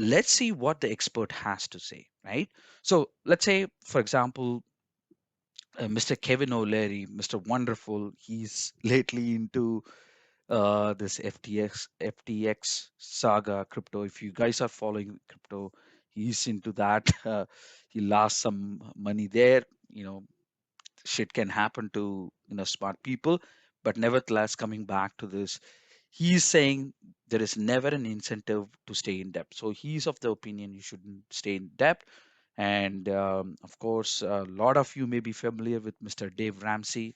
let's see what the expert has to say, right? So let's say, for example, Mr. Kevin O'Leary, Mr. Wonderful, he's lately into this FTX saga crypto. If you guys are following crypto, he's into that. He lost some money there. Shit can happen to smart people, but nevertheless, coming back to this, he's saying there is never an incentive to stay in debt. So he's of the opinion you shouldn't stay in debt. And of course, a lot of you may be familiar with Mr. Dave Ramsey.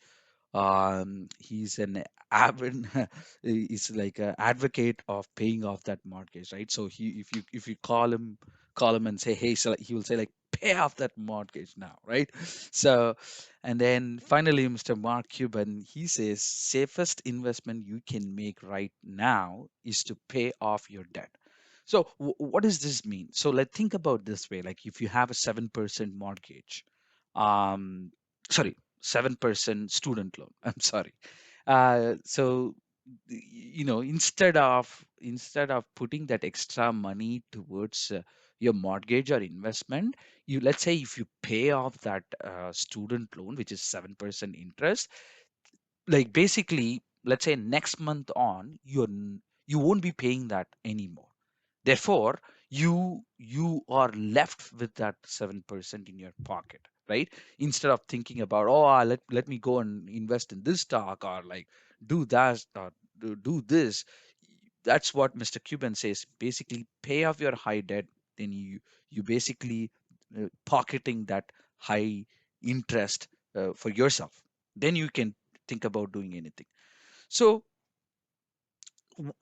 He's an avid, he's like an advocate of paying off that mortgage, right? So if you call him and say, hey, so he will say like, pay off that mortgage now, right? So, and then finally, Mr. Mark Cuban, he says safest investment you can make right now is to pay off your debt. So what does this mean? So let's think about this way. Like if you have a 7% mortgage, um, sorry, 7% student loan. I'm sorry. So instead of putting that extra money towards your mortgage or investment, you let's say if you pay off that student loan, which is 7% interest, like basically, let's say next month on, you won't be paying that anymore. Therefore, you are left with that 7% in your pocket, right? Instead of thinking about, oh, let me go and invest in this stock, or like do that, or do this. That's what Mr. Cuban says. Basically, pay off your high debt, then you basically pocketing that high interest for yourself. Then you can think about doing anything. So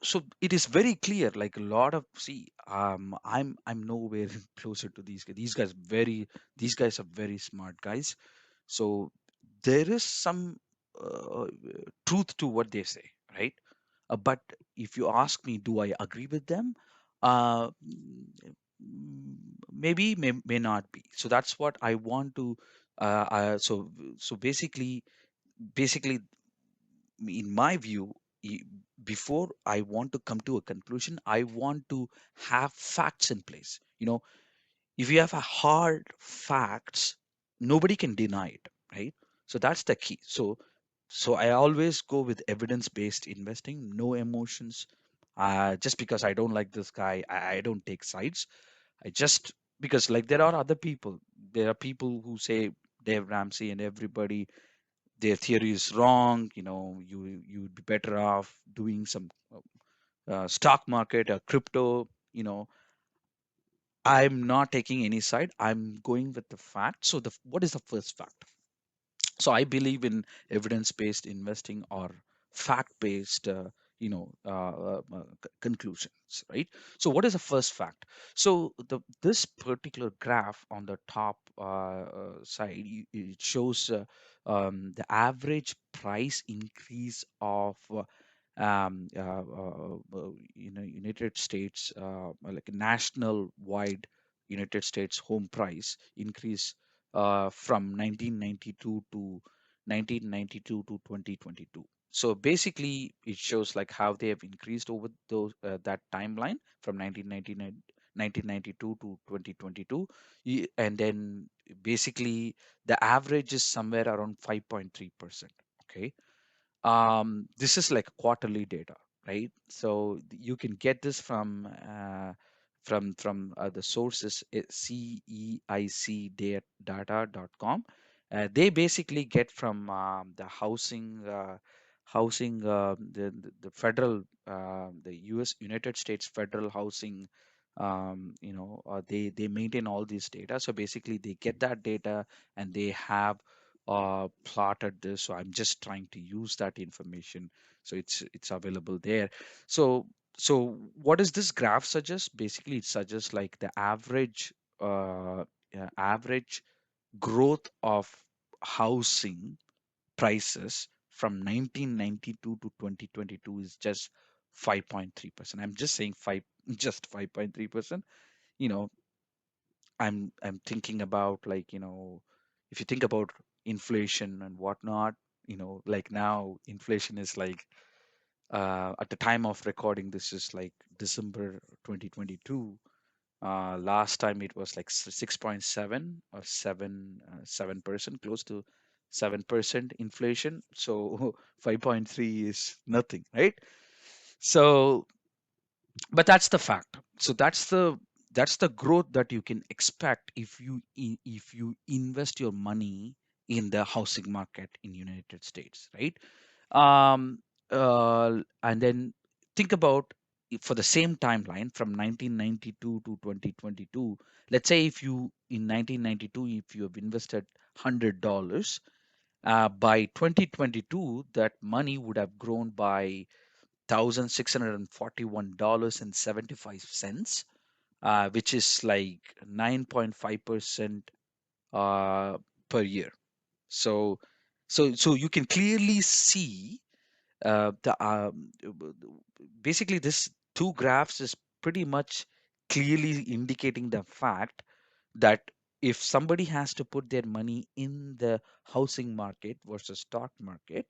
so it is very clear, like a lot of, see, I'm nowhere closer to these guys. These guys are very smart guys. So there is some uh, truth to what they say, right? But if you ask me, do I agree with them? uh, Maybe, may not be. So that's what I want to so basically, in my view, e- before I want to come to a conclusion, I want to have facts in place. If you have a hard facts, nobody can deny it, right? So that's the key. So I always go with evidence based investing, no emotions. Just because I don't like this guy, I don't take sides. I just, because like there are other people, there are people who say Dave Ramsey and everybody, their theory is wrong. You would be better off doing some stock market or crypto. I'm not taking any side. I'm going with the fact. So what is the first fact? So I believe in evidence based investing or fact based conclusions, right? So what is the first fact? So this particular graph on the top side, it shows the average price increase of United States, like a national wide United States home price increase from 1992 to 1992 to 2022. So basically, it shows like how they have increased over those that timeline from 1992 to 2022. And then basically the average is somewhere around 5.3%. Okay. This is like quarterly data, right? So you can get this from the sources ceicdata.com. They basically get from the housing the federal the US United States federal housing. They maintain all these data, so basically they get that data and they have plotted this. So I'm just trying to use that information, so it's available there. So so what does this graph suggest? Basically, it suggests like the average growth of housing prices from 1992 to 2022 is just 5.3%. I'm just saying five, just 5.3%. You know, I'm thinking about, like, if you think about inflation and whatnot, like now inflation is like, at the time of recording, this is like December 2022. Last time it was like 6.7 or 7%, close to 7% inflation. So 5.3 is nothing, right? So, but that's the fact. So that's the growth that you can expect if if you invest your money in the housing market in United States, right? um, and then think about for the same timeline from 1992 to 2022. Let's say if you in 1992 if you have invested $100, by 2022 that money would have grown by $1,641.75, which is like 9.5% uh, per year. So so you can clearly see the basically this two graphs is pretty much clearly indicating the fact that if somebody has to put their money in the housing market versus stock market,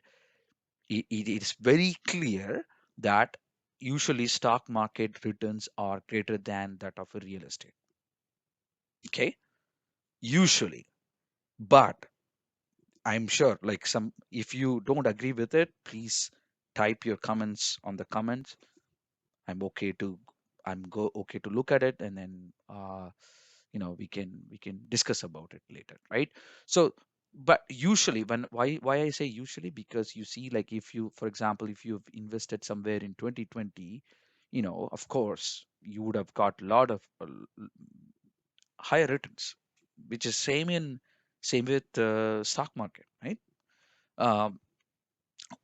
it is very clear that usually stock market returns are greater than that of a real estate. Okay, usually. But I'm sure like some, if you don't agree with it, please type your comments on the comments. I'm okay to okay to look at it, and then we can discuss about it later, right? So but usually, why I say usually, because you see, like, if you, for example, if you've invested somewhere in 2020, of course you would have got a lot of higher returns, which is same with stock market, right? um,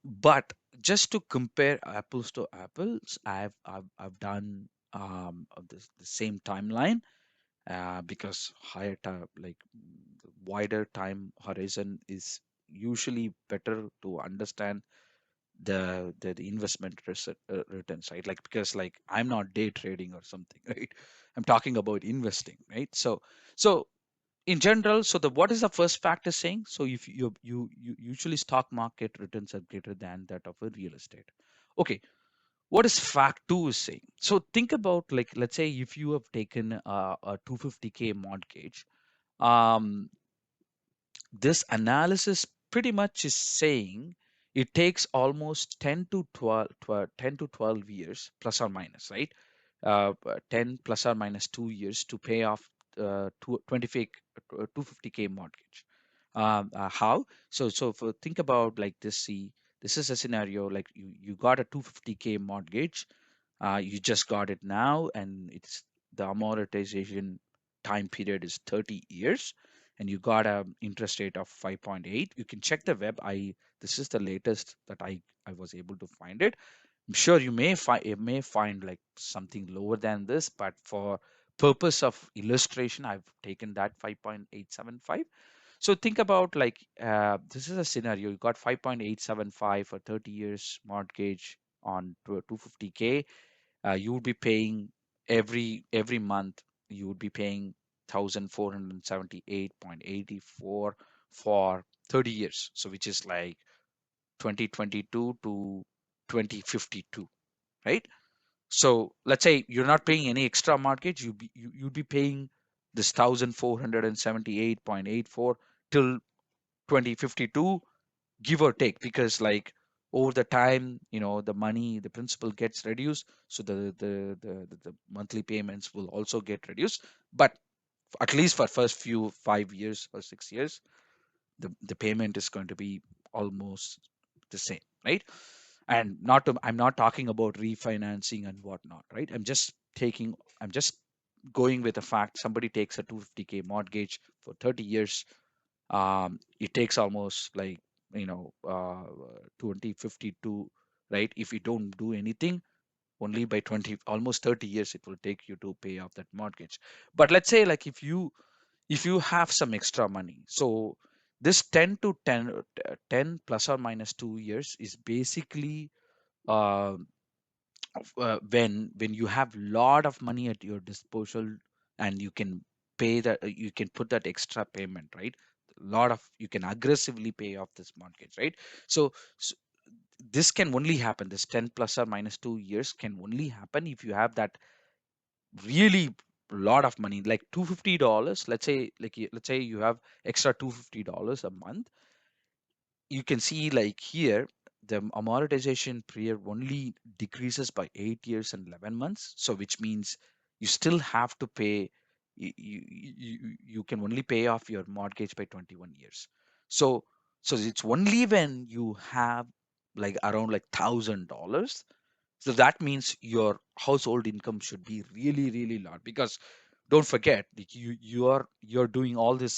but just to compare apples to apples, I've done the same timeline, because higher time, like, wider time horizon is usually better to understand the investment returns, right? Like, because like I'm not day trading or something, right? I'm talking about investing, right? So in general, so the what is the first factor saying? So if you usually stock market returns are greater than that of a real estate. Okay, what is fact two is saying? So think about, like, let's say if you have taken a 250K mortgage. um this analysis pretty much is saying it takes almost 10 to 12 years plus or minus, right? 10 plus or minus 2 years to pay off 250K mortgage. How? So for, think about like this. See, this is a scenario like you got a 250K mortgage. You just got it now, and it's the amortization time period is 30 years, and you got a interest rate of 5.8. You can check the web. This is the latest that I was able to find it. I'm sure you may find like something lower than this, but for purpose of illustration, I've taken that 5.875. So think about, like, this is a scenario. You got 5.875 for 30 years mortgage on to 250K. You would be paying every month. You would be paying 1,478.84 for 30 years. So which is like 2022 to 2052, right? So let's say you're not paying any extra mortgage. You'd be paying this 1,478.84 till 2052, give or take, because like over the time, the money, the principal gets reduced, so the monthly payments will also get reduced. But at least for first few 5 years or 6 years, the payment is going to be almost the same, right? And I'm not talking about refinancing and whatnot, right? I'm just going with the fact somebody takes a 250K mortgage for 30 years. It takes almost like, 2052, right? If you don't do anything, only by 20, almost 30 years it will take you to pay off that mortgage. But let's say, like, if you have some extra money, so this 10 to 10 plus or minus 2 years is basically, uh, when you have lot of money at your disposal, and you can pay that, you can put that extra payment, right? Lot of, you can aggressively pay off this mortgage, right? So this can only happen, this 10 plus or minus 2 years can only happen if you have that really, lot of money, like $250. Let's say you have extra $250 a month. You can see like here the amortization period only decreases by 8 years and 11 months, so which means you still have to pay. You can only pay off your mortgage by 21 years. So so it's only when you have like around like $1,000, so that means your household income should be really, really large, because don't forget, like, you're doing all these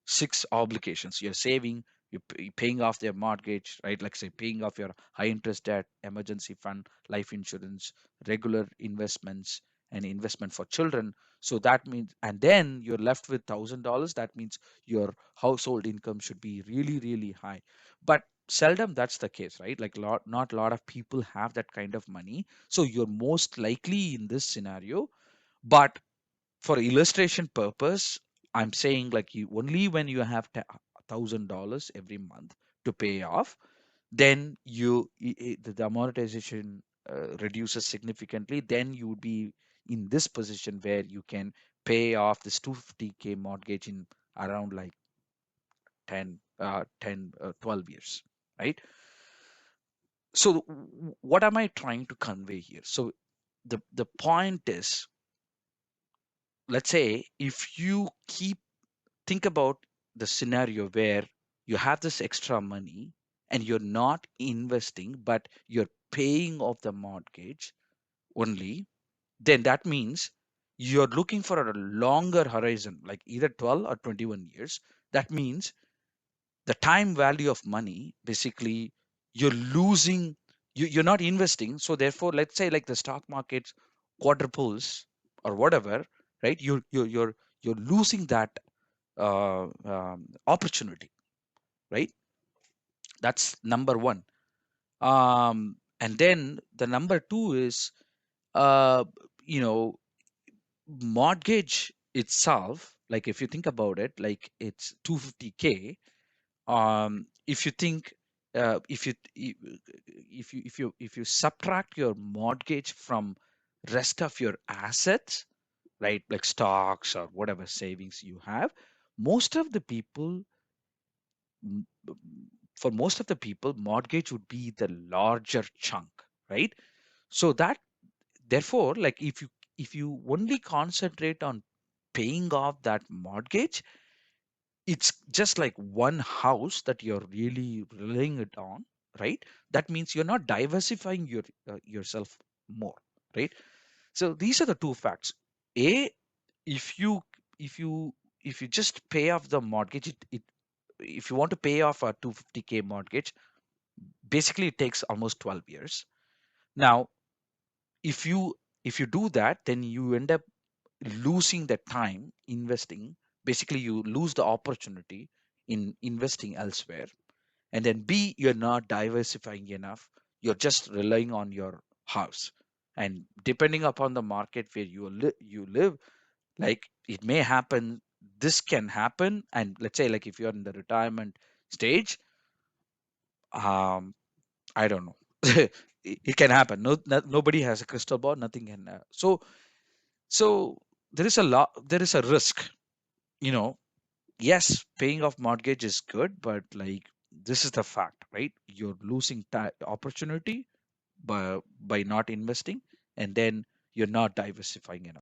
six obligations. You're saving, you're paying off their mortgage, right? Like say paying off your high interest debt, emergency fund, life insurance, regular investments, and investment for children. So that means, and then you're left with $1,000. That means your household income should be really, really high. But seldom that's the case, right? Like not a lot of people have that kind of money. So you're most likely in this scenario. But for illustration purpose, I'm saying like you only when you have $1,000 every month to pay off, then the amortization reduces significantly. Then you would be in this position where you can pay off this 250K mortgage in around like 12 years, right? So what am I trying to convey here? So the point is, let's say if you keep think about the scenario where you have this extra money and you're not investing but you're paying off the mortgage only, then that means you're looking for a longer horizon, like either 12 or 21 years. That means the time value of money, basically you're losing. You're not investing, so therefore let's say like the stock market quadruples or whatever, right? You're losing that opportunity, right? That's number one. And then the number two is, uh, you know mortgage itself, like if you think about it, like it's 250K. If you think, if you subtract your mortgage from rest of your assets, right, like stocks or whatever savings you have, most of the people m- for most of the people, mortgage would be the larger chunk, right? So that, therefore, like if you only concentrate on paying off that mortgage, it's just like one house that you're really relying it on, right? That means you're not diversifying yourself more, right? So these are the two facts. A, if you if you if you just pay off the mortgage, if you want to pay off a 250K mortgage, basically it takes almost 12 years. Now if you do that, then you end up losing the time investing. Basically you lose the opportunity in investing elsewhere. And then B, you're not diversifying enough. You're just relying on your house. And depending upon the market where you live, like it may happen, this can happen. And let's say like if you're in the retirement stage, um I don't know. It can happen. Nobody has a crystal ball. Nothing can. So there is a lot. There is a risk. You know. Yes, paying off mortgage is good, but like this is the fact, right? You're losing opportunity by not investing, and then you're not diversifying enough.